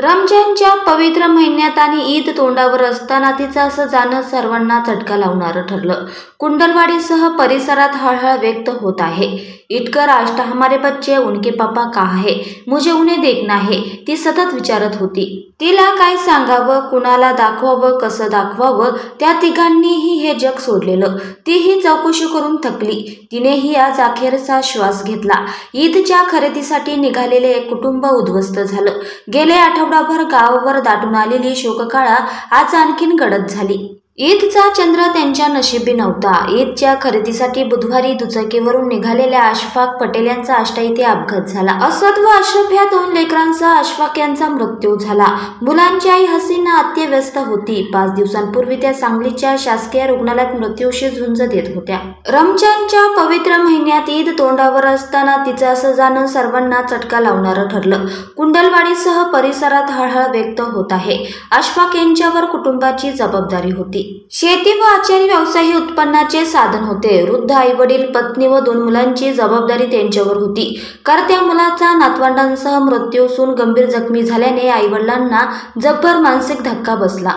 रमजानच्या पवित्र महिन्यात आणि ईद तोंडावर असताना तिचं असं जाणं सर्वांना चटका लावणारं ठरलं। कुंडलवाडीसह परिसरात हळहळ व्यक्त होत आहे। ईद कर आज हमारे बच्चे उनके पापा कहाँ है, मुझे उन्हें देखना है, ती सतत विचारत होती। तिला काय सांगावं, कुणाला दाखवावं, कसं दाखवावं, त्या तिघांनीही हे जग सोडलेलं। तीही चौकशी करून थकली। तिनेही आज अखेरचा श्वास घेतला। ईदच्या खरेदीसाठी निघालेले एक कुटुंब उद्ध्वस्त झालं। गेले आठवडाभर गावावर दाटून आलेली शोककळा आज आणखीन गडद झाली। ईदचा चंद्र त्यांच्या नशिबी नव्हता। ईदच्या खरेदीसाठी बुधवारी दुचाकीवरून निघालेल्या अशफाक पटेल यांचा आष्टा येथे अपघात झाला। असद व अशरफ या दोन लेकरांसह अशफाक यांचा मृत्यू झाला। मुलांची आई हसीना अत्यव्यस्त होती। 5 दिवसांपूर्वी त्या सांगलीच्या शासकीय रुग्णालयात मृत्यूशी झुंज देत होत्या। रमजानच्या पवित्र महिन्यात ईद तोंडावर असताना तिचं असं जाणं सर्वांना चटका लावणारं ठरलं। कुंडलवाडीसह परिसरात हळहळ व्यक्त होत आहे। अशफाक यांच्यावर कुटुंबाची जबाबदारी होती। शेती व आचारी व्यवसाय हे उत्पन्नाचे साधन होते। वृद्ध आईवडील, पत्नी व 2 मुलांची जबाबदारी त्यांच्यावर होती। करत्या मुलाचा नातवंडांसह मृत्यू, सून गंभीर जखमी झाल्याने आईवडिलांना जब्बर मानसिक धक्का बसला।